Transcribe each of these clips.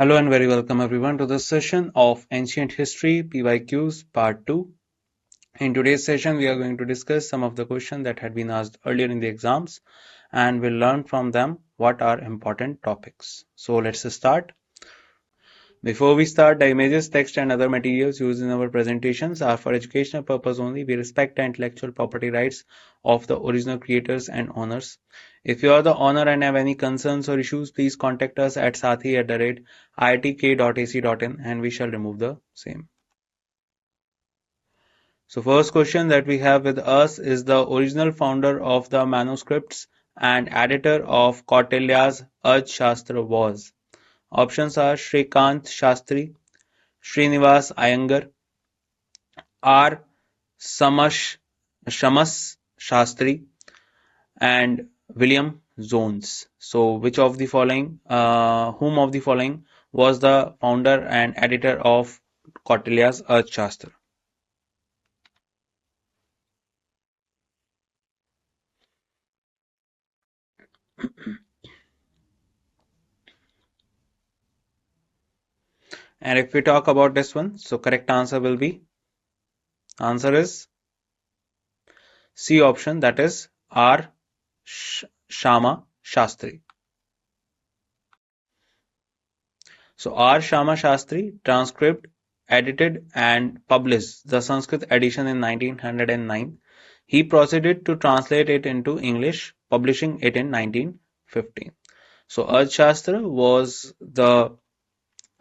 Hello and very welcome everyone to this session of Ancient History PYQs Part 2. In today's session, we are going to discuss some of the questions that had been asked earlier in the exams and we'll learn from them what are important topics. So let's start. Before we start, the images, text and other materials used in our presentations are for educational purpose only. We respect the intellectual property rights of the original creators and owners. If you are the owner and have any concerns or issues, please contact us at sathi@iitk.ac.in and we shall remove the same. So first question that we have with us is the original founder of the manuscripts and editor of Kautilya's Arthashastra was. Options are Shrikant Shastri, Srinivas Iyengar, R. Shamas Shastri, and William Jones. So, whom of the following was the founder and editor of Kautilya's Arthashastra? And if we talk about this one, so correct answer is C option, that is R. Shama Shastri. So R. Shama Shastri transcribed, edited and published the Sanskrit edition in 1909. He proceeded to translate it into English, publishing it in 1915. So Arthashastra was the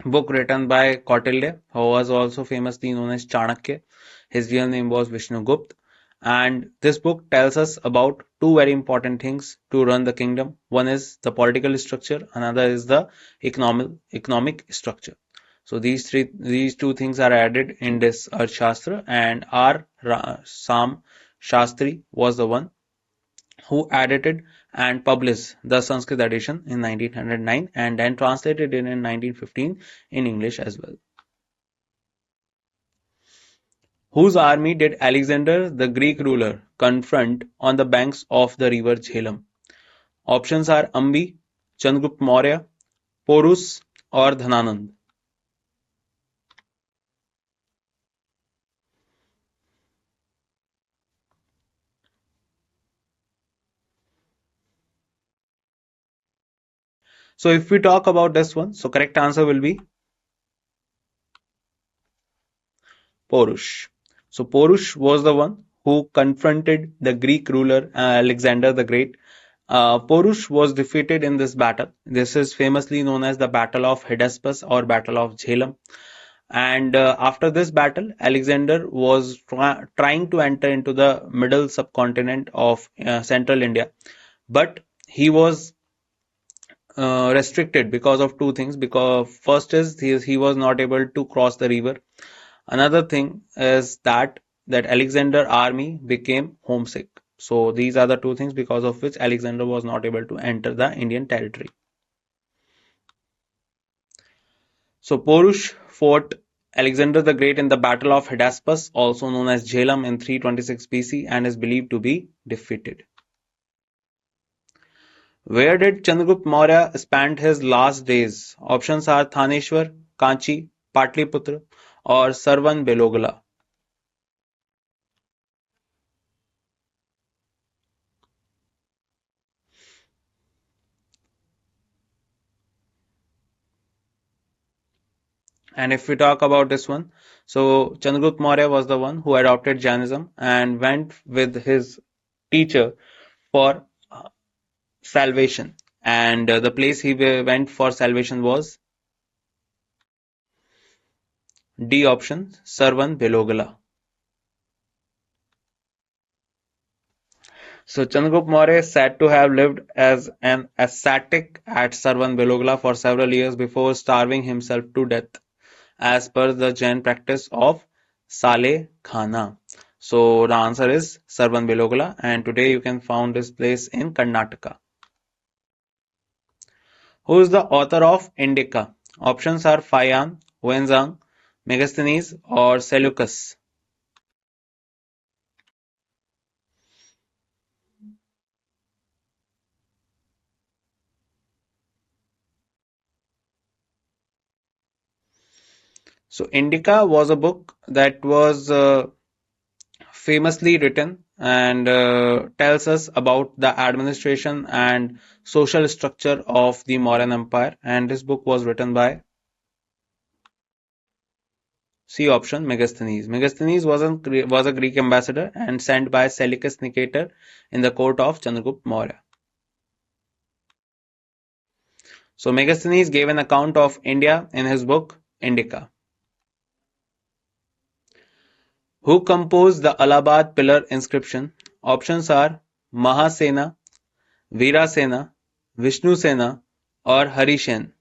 book written by Kautilya, who was also famously known as Chanakya. His real name was Vishnugupta. And this book tells us about two very important things to run the kingdom. One is the political structure, another is the economic structure. So these two things are added in this Arthashastra, and Sam Shastri was the one who edited and published the Sanskrit edition in 1909 and then translated it in 1915 in English as well. Whose army did Alexander the Greek ruler confront on the banks of the river Jhelum? Options are Ambi, Chandragupta Maurya, Porus or Dhananand. So if we talk about this one, so correct answer will be Porus. So Porus was the one who confronted the Greek ruler Alexander the Great. Porus was defeated in this battle. This is famously known as the Battle of Hydaspes or Battle of Jhelum. And after this battle, Alexander was trying to enter into the middle subcontinent of central India, but he was restricted because of two things. Because first is he was not able to cross the river. Another thing is that Alexander army became homesick. So these are the two things because of which Alexander was not able to enter the Indian territory. So Porus fought Alexander the Great in the Battle of Hydaspes, also known as Jhelum, in 326 BC and is believed to be defeated. Where did Chandragupta Maurya spend his last days? Options are Thaneshwar, Kanchi, Patliputra or Sarvan Belogala. And if we talk about this one, so Chandragupta Maurya was the one who adopted Jainism and went with his teacher for salvation. And the place he went for salvation was D option, Sarvan Belogala. So Chandragupta Maurya is said to have lived as an ascetic at Sarvan Belogala for several years before starving himself to death, as per the Jain practice of Saleh Khana. So the answer is Sarvan Belogala, and today you can find this place in Karnataka. Who is the author of Indica? Options are Fayan, Wenzang, Megasthenes, or Seleucus. So Indica was a book that was famously written and tells us about the administration and social structure of the Mauryan Empire. And this book was written by C option Megasthenes. Megasthenes was a Greek ambassador and sent by Seleucus Nicator in the court of Chandragupta Maurya. So Megasthenes gave an account of India in his book Indica. Who composed the Allahabad pillar inscription? Options are Mahasena, Veerasena, Vishnusena, or Harishen.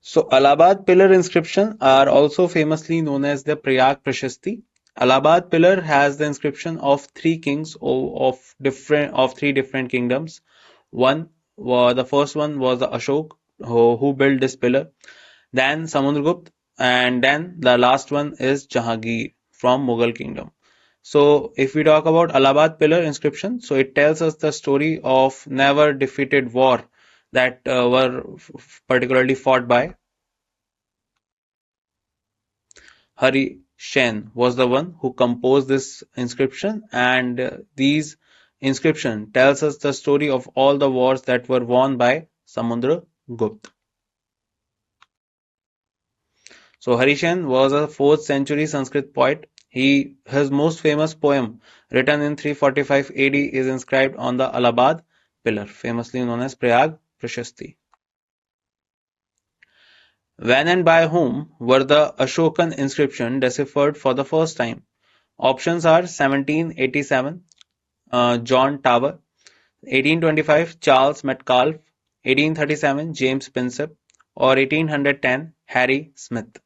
So Allahabad pillar inscription are also famously known as the Prayag Prashasti. Allahabad pillar has the inscription of three kings of three different kingdoms. The first one was the Ashok who built this pillar. Then Samudragupta, and then the last one is Jahangir from Mughal kingdom. So if we talk about Allahabad pillar inscription, so it tells us the story of never defeated war that were particularly fought by Hari Shen was the one who composed this inscription, and these inscription tells us the story of all the wars that were won by Samudragupta. So Harishan was a 4th century Sanskrit poet. His most famous poem, written in 345 AD, is inscribed on the Allahabad pillar, famously known as Prayag Prashasti. When and by whom were the Ashokan inscription deciphered for the first time? Options are 1787, John Tower; 1825, Charles Metcalfe; 1837, James Prinsep; or 1810, Harry Smith.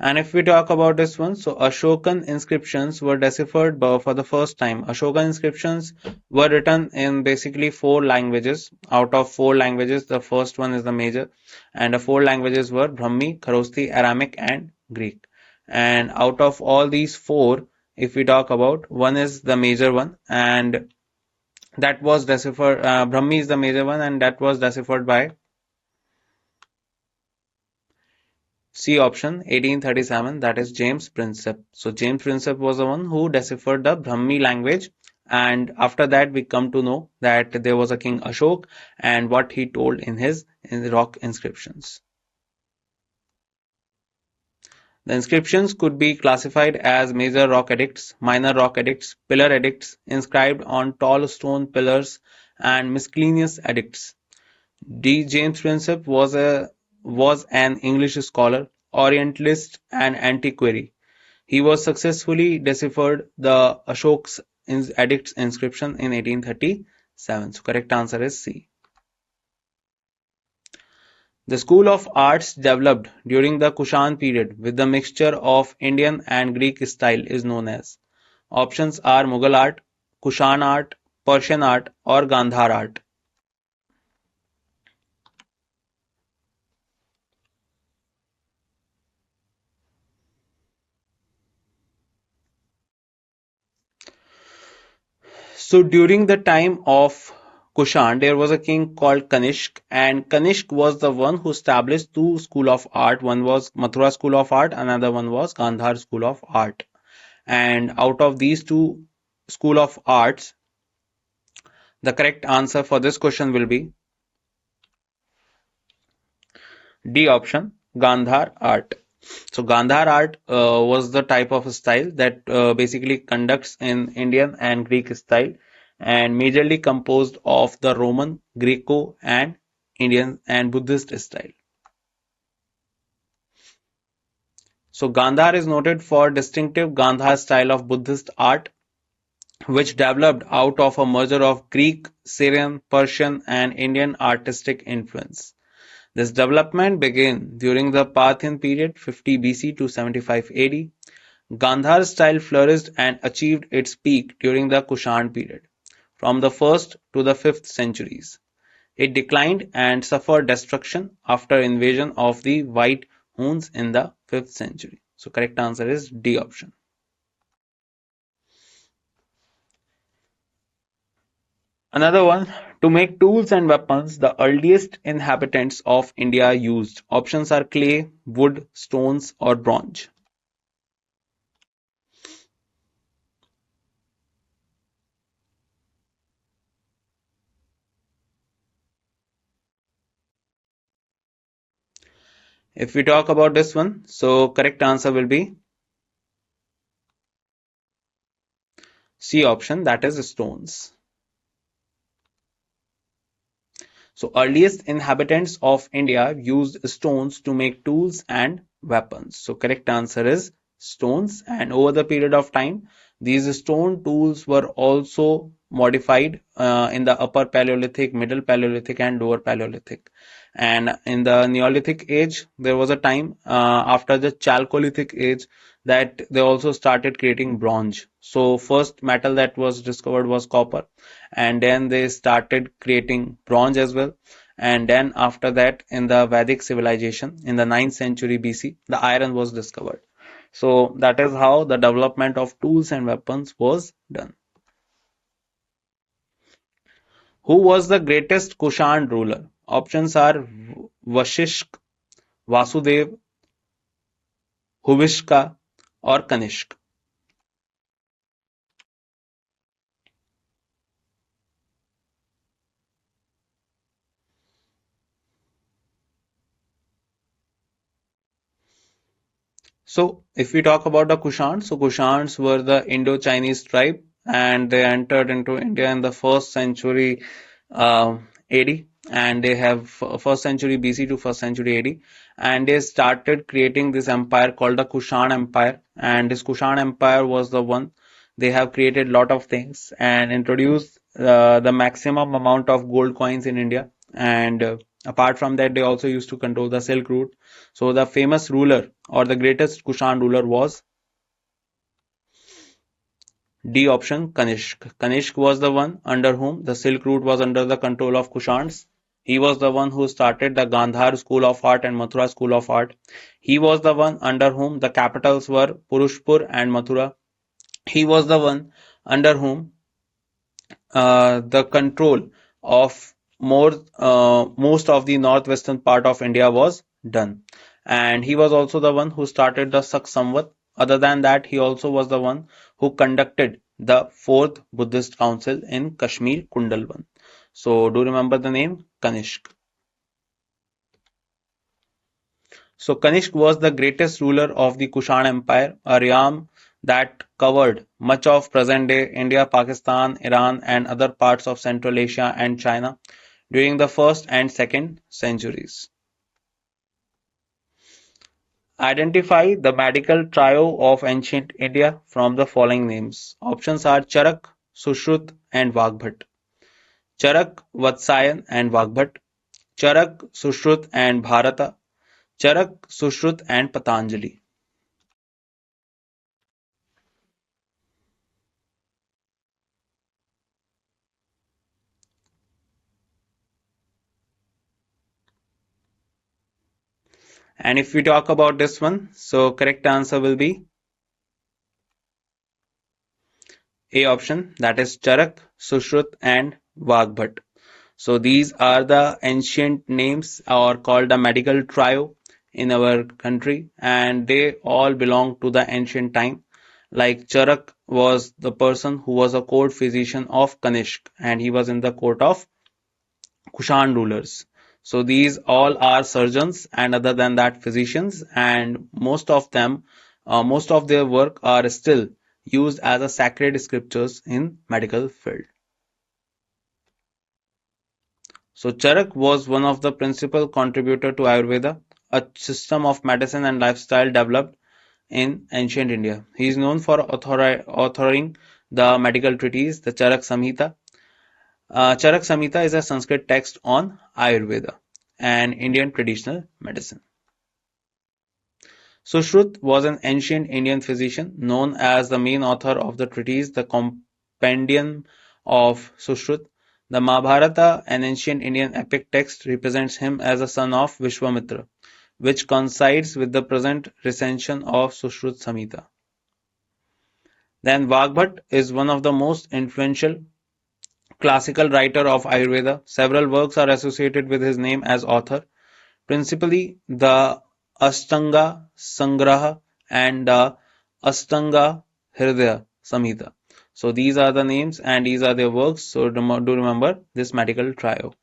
And if we talk about this one, so Ashokan inscriptions were deciphered for the first time. Ashokan inscriptions were written in basically 4 languages. Out of 4 languages, the first one is the major, and the 4 languages were Brahmi, Kharosthi, Aramic, and Greek. And out of all these four, if we talk about, one is the major one, and that was deciphered. Brahmi is the major one, and that was deciphered by C option 1837, that is James Prinsep. So James Prinsep was the one who deciphered the Brahmi language, and after that we come to know that there was a king Ashok and what he told in the rock inscriptions. The inscriptions could be classified as major rock edicts, minor rock edicts, pillar edicts inscribed on tall stone pillars, and miscellaneous edicts. D. James Prinsep was an English scholar, Orientalist, and antiquary. He was successfully deciphered the Ashok's edicts inscription in 1837. So correct answer is C. The school of arts developed during the Kushan period with the mixture of Indian and Greek style is known as. Options are Mughal art, Kushan art, Persian art, or Gandhar art. So during the time of Kushan, there was a king called Kanishk, and Kanishk was the one who established 2 schools of art. One was Mathura School of Art, another one was Gandhar School of Art. And out of these 2 schools of arts, the correct answer for this question will be D option, Gandhar art. So Gandhar art was the type of style that basically conducts in Indian and Greek style, and majorly composed of the Roman, Greco, and Indian and Buddhist style. So Gandhar is noted for distinctive Gandhar style of Buddhist art, which developed out of a merger of Greek, Syrian, Persian, and Indian artistic influence. This development began during the Parthian period, 50 BC to 75 AD. Gandhar style flourished and achieved its peak during the Kushan period, from the 1st to the 5th centuries. It declined and suffered destruction after invasion of the White Huns in the 5th century. So correct answer is D option. Another one, to make tools and weapons, the earliest inhabitants of India used. Options are clay, wood, stones, or bronze. If we talk about this one, so correct answer will be C option, that is stones. So earliest inhabitants of India used stones to make tools and weapons. So correct answer is stones, and over the period of time these stone tools were also modified in the upper Paleolithic, middle Paleolithic and lower Paleolithic. And in the Neolithic age there was a time after the Chalcolithic age that they also started creating bronze. So first metal that was discovered was copper, and then they started creating bronze as well. And then after that, in the Vedic civilization in the 9th century BC, the iron was discovered. So that is how the development of tools and weapons was done. Who was the greatest Kushan ruler? Options are Vashishk, Vasudev, Huvishka, or Kanishk. So, if we talk about the Kushans, so Kushans were the Indo-Chinese tribe, and they entered into India in the first century AD, and they have first century BC to first century AD, and they started creating this empire called the Kushan Empire. And this Kushan Empire was the one, they have created lot of things and introduced the maximum amount of gold coins in India. And apart from that, they also used to control the Silk Route. So the famous ruler or the greatest Kushan ruler was D option, Kanishk. Kanishk was the one under whom the Silk Route was under the control of Kushans. He was the one who started the Gandhar School of Art and Mathura School of Art. He was the one under whom the capitals were Purushpur and Mathura. He was the one under whom the control of most of the northwestern part of India was done. And he was also the one who started the Sak Samvat. Other than that, he also was the one who conducted the fourth Buddhist council in Kashmir, Kundalwan. So, do remember the name Kanishk. So Kanishk was the greatest ruler of the Kushan Empire, a realm that covered much of present-day India, Pakistan, Iran, and other parts of Central Asia and China during the 1st and 2nd centuries. Identify the medical trio of ancient India from the following names. Options are Charak, Sushrut, and Vagbhat. Charak, Vatsayan, and Vagbhat. Charak, Sushrut, and Bharata. Charak, Sushrut, and Patanjali. And if we talk about this one, so correct answer will be A option, that is Charak, Sushrut, and Vagbhat. So these are the ancient names or called the medical trio in our country, and they all belong to the ancient time. Like Charak was the person who was a court physician of Kanishk, and he was in the court of Kushan rulers. So these all are surgeons and other than that physicians, and most of their work are still used as a sacred scriptures in medical field. So Charak was one of the principal contributor to Ayurveda, a system of medicine and lifestyle developed in ancient India. He is known for authoring the medical treatise, the Charak Samhita. Charak Samhita is a Sanskrit text on Ayurveda and Indian traditional medicine. Sushrut was an ancient Indian physician known as the main author of the treatise The Compendium of Sushrut. The Mahabharata, an ancient Indian epic text, represents him as a son of Vishwamitra, which coincides with the present recension of Sushrut Samhita. Then Vagbhat is one of the most influential classical writer of Ayurveda. Several works are associated with his name as author, principally the Ashtanga Sangraha and the Ashtanga Hridaya Samhita. So these are the names and these are their works. So do remember this medical trio.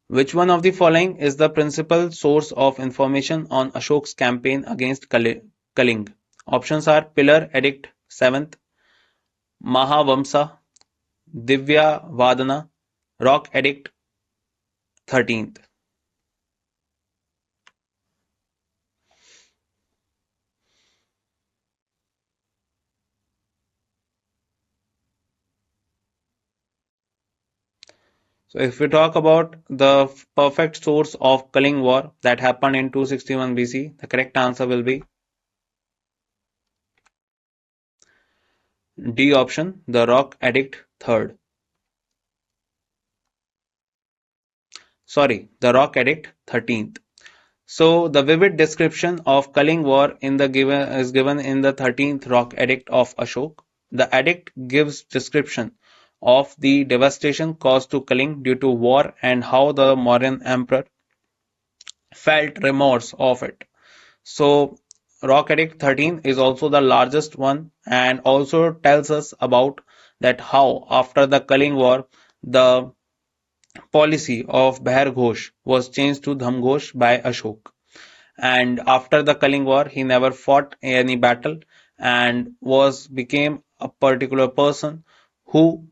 Which one of the following is the principal source of information on Ashok's campaign against Kaling? Options are Pillar Edict 7th, Mahavamsa, Divya Vadana, Rock Edict 13th. So if we talk about the perfect source of Kaling War that happened in 261 BC, the correct answer will be D option, the Rock Edict 3rd. Sorry, the Rock Edict 13th. So the vivid description of Kaling War is given in the 13th Rock Edict of Ashok. The edict gives description of the devastation caused to Kaling due to war and how the Mauryan emperor felt remorse of it. So Rock Edict 13 is also the largest one and also tells us about that how after the Kaling War the policy of Behar Ghosh was changed to Dham Ghosh by Ashok. And after the Kaling War, he never fought any battle and became a particular person who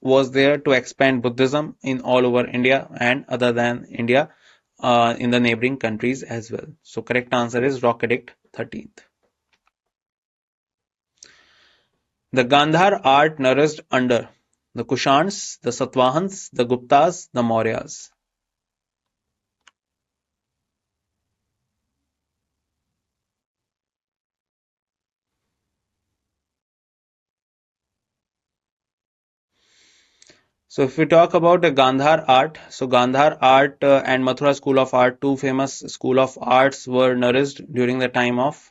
was there to expand Buddhism in all over India and other than India in the neighboring countries as well. So correct answer is Rock Edict 13th. The Gandhar art nourished under the Kushans, the Satvahans, the Guptas, the Mauryas. So if we talk about the Gandhar art, so Gandhar art and Mathura school of art, two famous school of arts were nourished during the time of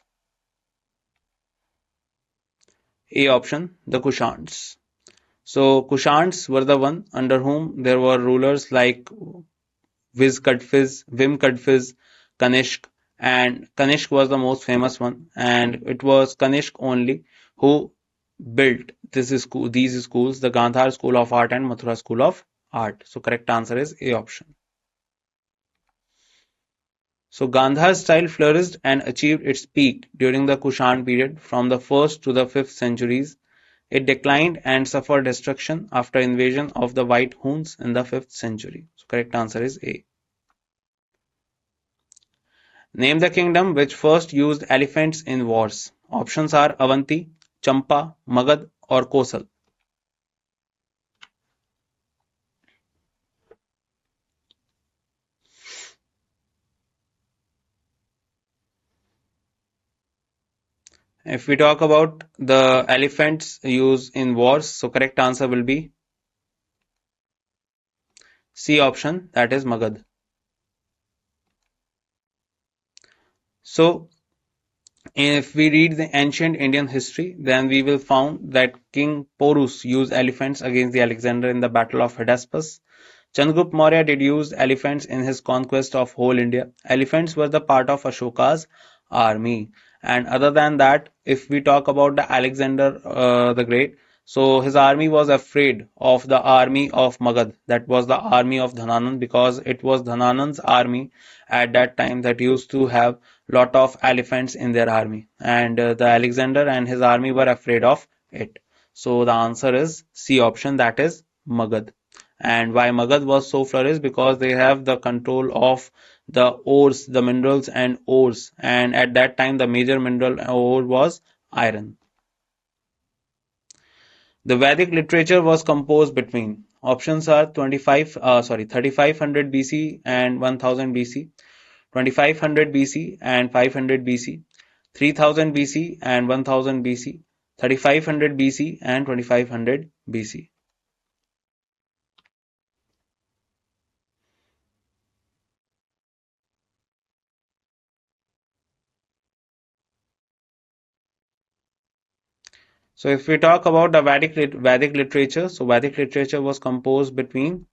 A option, the Kushans. So Kushans were the one under whom there were rulers like Vim Kadfiz, Kanishk, and Kanishk was the most famous one, and it was Kanishk only who built these schools, the Gandhar School of Art and Mathura School of Art. So correct answer is A option. So Gandhar style flourished and achieved its peak during the Kushan period from the 1st to the 5th centuries. It declined and suffered destruction after invasion of the White Huns in the 5th century. So correct answer is A. Name the kingdom which first used elephants in wars. Options are Avanti, Champa, Magad or Kosal. If we talk about the elephants used in wars, so correct answer will be C option, that is Magad. So if we read the ancient Indian history, then we will find that King Porus used elephants against the Alexander in the Battle of Hydaspes. Chandragupta Maurya did use elephants in his conquest of whole India. Elephants were the part of Ashoka's army. And other than that, if we talk about the Alexander the Great, so his army was afraid of the army of Magad. That was the army of Dhananand because it was Dhananand's army at that time that used to have lot of elephants in their army. And the Alexander and his army were afraid of it. So the answer is C option, that is Magad. And why Magad was so flourished? Because they have the control of the ores, the minerals and ores. And at that time, the major mineral ore was iron. The Vedic literature was composed between options are 3500 BC and 1000 BC. 2500 BC and 500 BC, 3000 BC and 1000 BC, 3500 BC and 2500 BC. So if we talk about the Vedic literature, so Vedic literature was composed between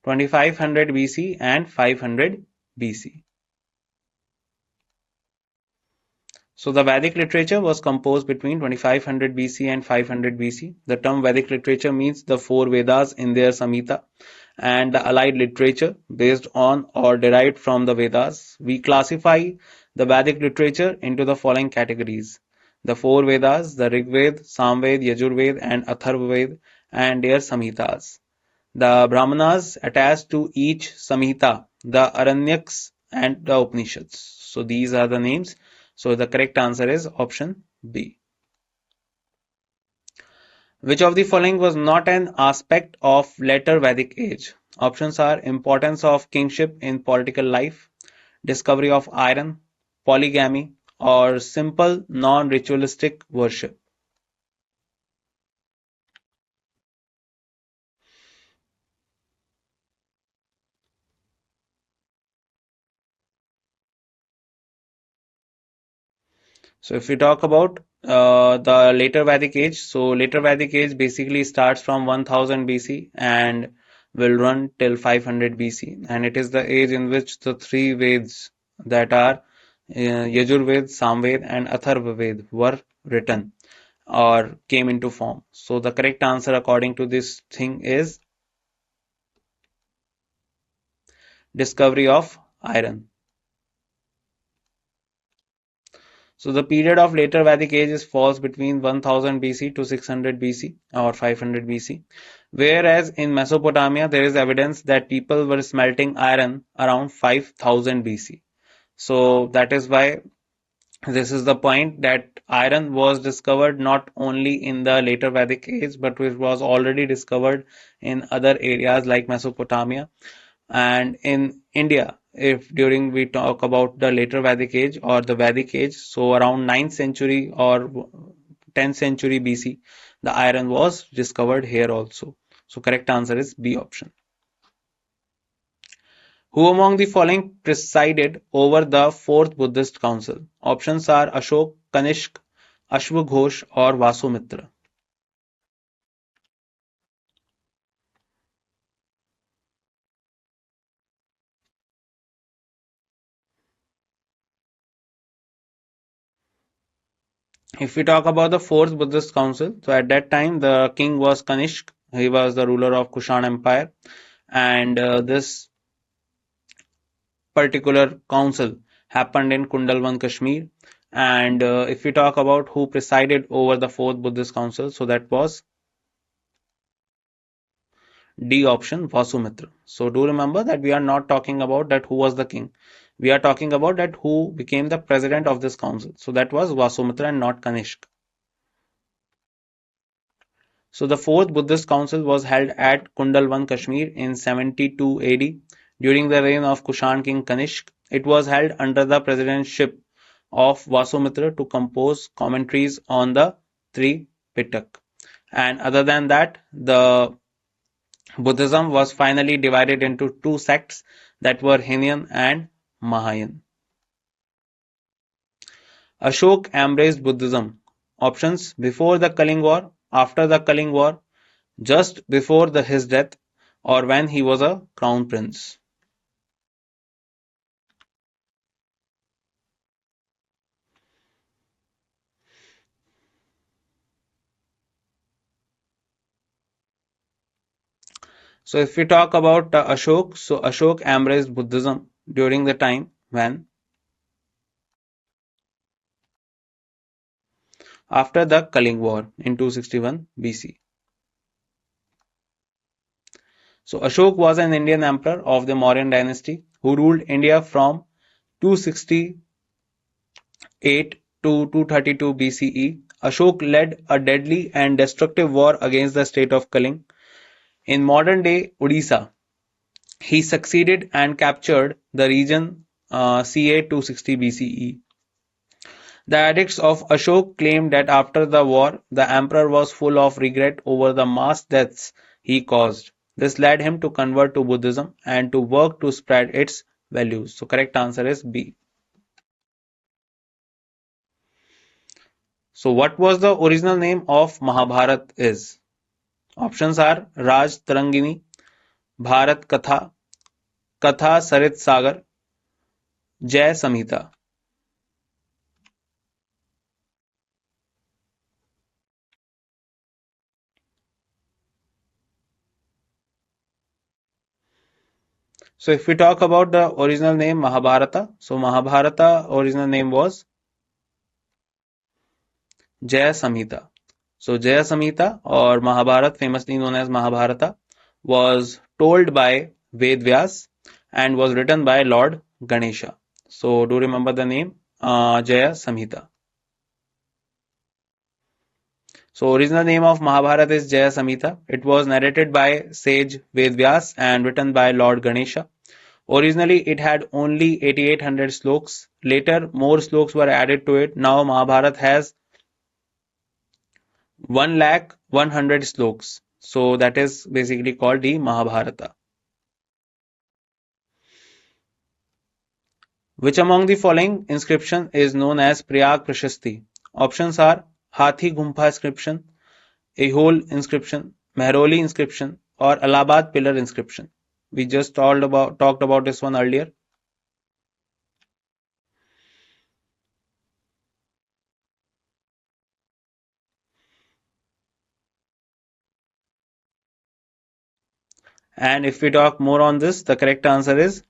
2500 BC and 500 BC. So the Vedic literature was composed between 2500 BC and 500 BC. The term Vedic literature means the four Vedas in their Samhita and the allied literature based on or derived from the Vedas. We classify the Vedic literature into the following categories: the four Vedas, the Rig Veda, Samved, Yajurved and Atharvaved and their Samhitas. The Brahmanas attached to each Samhita, the Aranyaks and the Upanishads. So these are the names. So the correct answer is option B. Which of the following was not an aspect of later Vedic age? Options are importance of kingship in political life, discovery of iron, polygamy, or simple non-ritualistic worship. So if we talk about the later Vedic age, so later Vedic age basically starts from 1000 BC and will run till 500 BC, and it is the age in which the three Veds that are Yajurved, Samved and Atharvaved were written or came into form. So the correct answer according to this thing is discovery of iron. So the period of later Vedic age falls between 1000 BC to 600 BC or 500 BC, whereas in Mesopotamia there is evidence that people were smelting iron around 5000 BC. So that is why this is the point that iron was discovered not only in the later Vedic age, but it was already discovered in other areas like Mesopotamia and in India. If during we talk about the later Vedic age or the Vedic age, so around 9th century or 10th century BC, the iron was discovered here also. So correct answer is B option. Who among the following presided over the fourth Buddhist council? Options are Ashok, Kanishk, Ashwaghosh or Vasumitra. If we talk about the fourth Buddhist council, so at that time the king was Kanishk. He was the ruler of Kushan Empire, and this particular council happened in Kundalwan, Kashmir. And if we talk about who presided over the fourth Buddhist council, so that was D option, Vasumitra. So do remember that we are not talking about that who was the king. We are talking about that who became the president of this council. So that was Vasumitra and not Kanishk. So the fourth Buddhist council was held at Kundalwan, Kashmir in 72 AD during the reign of Kushan king Kanishk. It was held under the presidentship of Vasumitra to compose commentaries on the three Pitak. And other than that, the Buddhism was finally divided into two sects that were Hinian and Mahayan. Ashok embraced Buddhism. Options: before the Kaling War, after the Kaling War, just before his death, or when he was a crown prince. So if we talk about Ashok, so Ashok embraced Buddhism during the time when after the Kaling War in 261 BC. So Ashok was an Indian emperor of the Mauryan dynasty who ruled India from 268 to 232 BCE. Ashok led a deadly and destructive war against the state of Kaling in modern day Odisha. He succeeded and captured the region ca 260 BCE. The edicts of Ashok claimed that after the war, the emperor was full of regret over the mass deaths he caused. This led him to convert to Buddhism and to work to spread its values. So correct answer is B. So what was the original name of Mahabharat is? Options are Raj Tarangini, Bharat Katha, Katha Sarit Sagar, Jai Samhita. So if we talk about the original name Mahabharata, so Mahabharata original name was Jaya Samhita. So Jaya Samhita or Mahabharat, famously known as Mahabharata, was told by Ved Vyas and was written by Lord Ganesha. So do remember the name Jaya Samhita. So original name of Mahabharata is Jaya Samhita. It was narrated by sage Ved Vyas and written by Lord Ganesha. Originally it had only 8800 sloks. Later more sloks were added to it. Now Mahabharata has 1,100,000 sloks. So that is basically called the Mahabharata. Which among the following inscription is known as Prayag Prashasti? Options are Hathi Gumpha inscription, Ahole inscription, Mehroli inscription, or Allahabad pillar inscription. We just talked about this one earlier. And if we talk more on this, the correct answer is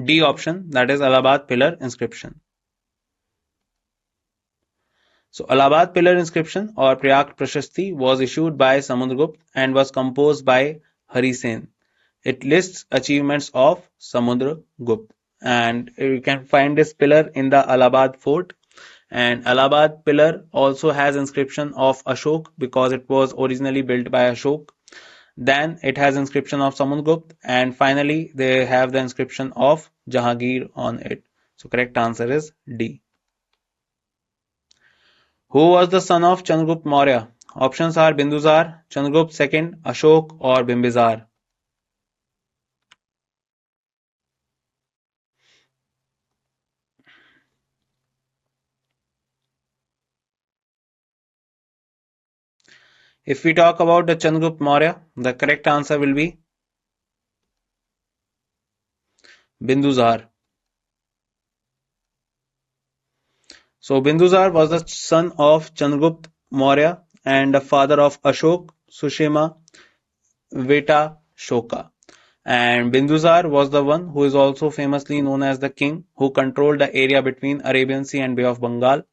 D option, that is Allahabad pillar inscription. So Allahabad pillar inscription or Prayag Prashasti was issued by Samudragupta and was composed by Hari Sen. It lists achievements of Samudragupta, and you can find this pillar in the Allahabad fort. And Allahabad pillar also has inscription of Ashok because it was originally built by Ashok. Then it has inscription of Samudragupta, and finally they have the inscription of Jahangir on it. So correct answer is D. Who was the son of Chandragupta Maurya? Options are Bindusar, Chandragupta II, Ashok, or Bimbisar. If we talk about the Chandragupta Maurya, the correct answer will be Bindusar. So Bindusar was the son of Chandragupta Maurya and the father of Ashok, Sushima, Veta, Shoka. And Bindusar was the one who is also famously known as the king who controlled the area between Arabian Sea and Bay of Bengal.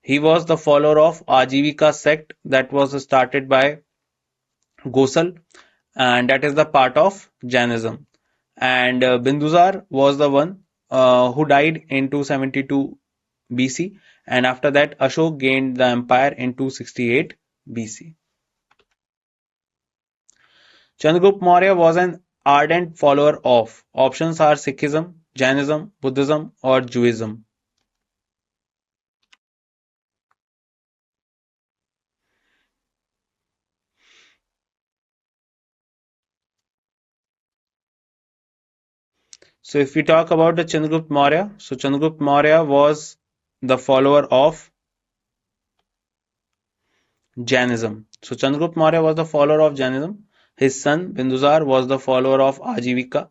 He was the follower of Ajivika sect that was started by Gosal, and that is the part of Jainism. And Bindusar was the one who died in 272 BC, and after that Ashok gained the empire in 268 BC. Chandragupta Maurya was an ardent follower of. Options are Sikhism, Jainism, Buddhism, or Judaism. So if we talk about the Chandragupta Maurya, so Chandragupta Maurya was the follower of Jainism. So Chandragupta Maurya was the follower of Jainism. His son Bindusar was the follower of Ajivika,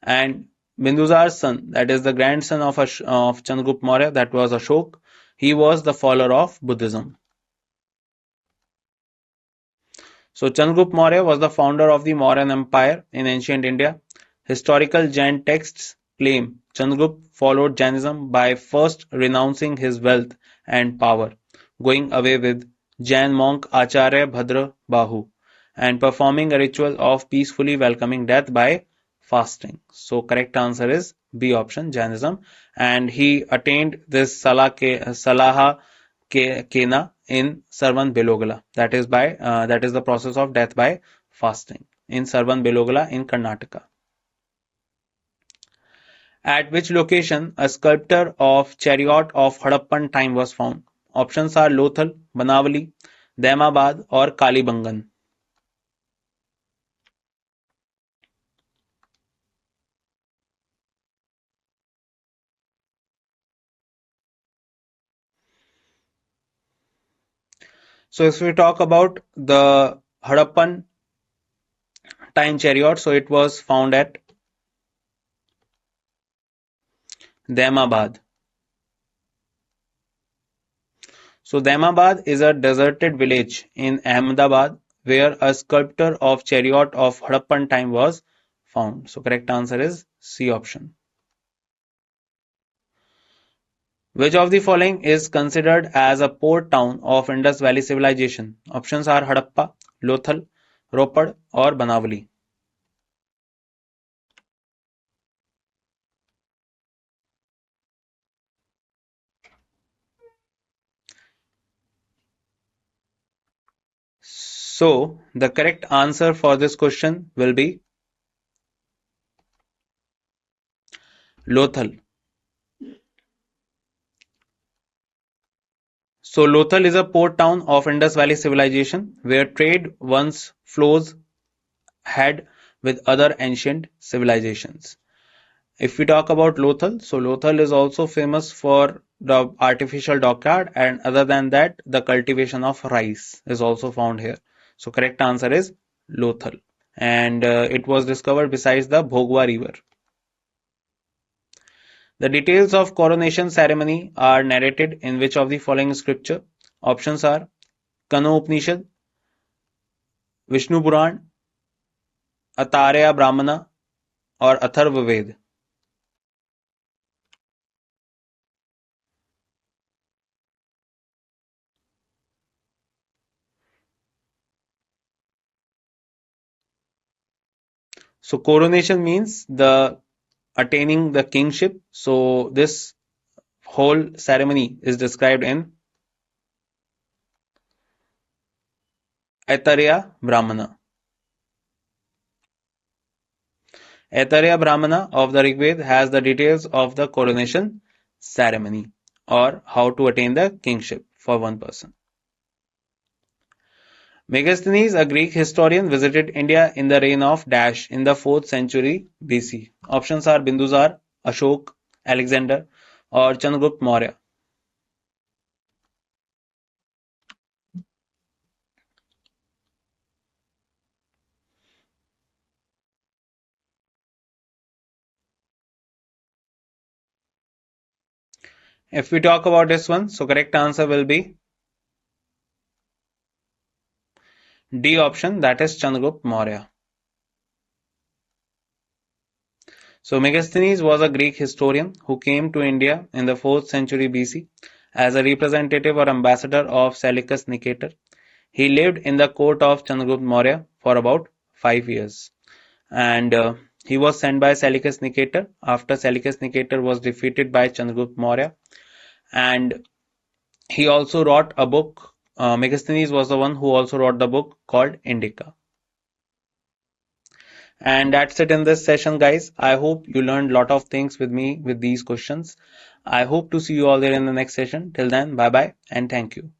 and Bindusar's son, that is the grandson of Chandragupta Maurya, that was Ashok, he was the follower of Buddhism. So Chandragupta Maurya was the founder of the Mauryan Empire in ancient India. Historical Jain texts claim Chandragupta followed Jainism by first renouncing his wealth and power, going away with Jain monk Acharya Bhadra Bahu, and performing a ritual of peacefully welcoming death by fasting. So correct answer is B option, Jainism, and he attained this Salaha Kena in Sarvan Belogala. That is the process of death by fasting in Sarvan-Belogala in Karnataka. At which location a sculpture of chariot of Harappan time was found? Options are Lothal, Banavali, Daimabad or Kalibangan. So if we talk about the Harappan time chariot, so it was found at Daimabad. So Daimabad is a deserted village in Ahmedabad where a sculpture of chariot of Harappan time was found. So correct answer is C option. Which of the following is considered as a port town of Indus Valley civilization? Options are Harappa, Lothal, Ropad or Banavali. So the correct answer for this question will be Lothal. So Lothal is a port town of Indus Valley civilization where trade once flows had with other ancient civilizations. If we talk about Lothal, so Lothal is also famous for the artificial dockyard, and other than that, the cultivation of rice is also found here. So correct answer is Lothal, and it was discovered besides the Bhogwa river. The details of coronation ceremony are narrated in which of the following scripture? Options are Kano Upanishad, Vishnu Puran, Atarya Brahmana or Atharva Ved. So coronation means the attaining the kingship. So this whole ceremony is described in Atarya Brahmana. Atarya Brahmana of the Rigved has the details of the coronation ceremony or how to attain the kingship for one person. Megasthenes, a Greek historian, visited India in the reign of Dash in the 4th century BC. Options are Bindusar, Ashok, Alexander or Chandragupta Maurya. If we talk about this one, so correct answer will be D option, that is Chandragupta Maurya. So Megasthenes was a Greek historian who came to India in the 4th century BC as a representative or ambassador of Seleucus Nicator. He lived in the court of Chandragupta Maurya for about 5 years, and he was sent by Seleucus Nicator after Seleucus Nicator was defeated by Chandragupta Maurya, and he also wrote a book. Megasthenes was the one who also wrote the book called Indica. And that's it in this session, guys. I hope you learned a lot of things with me with these questions. I hope to see you all there in the next session. Till then, bye bye and thank you.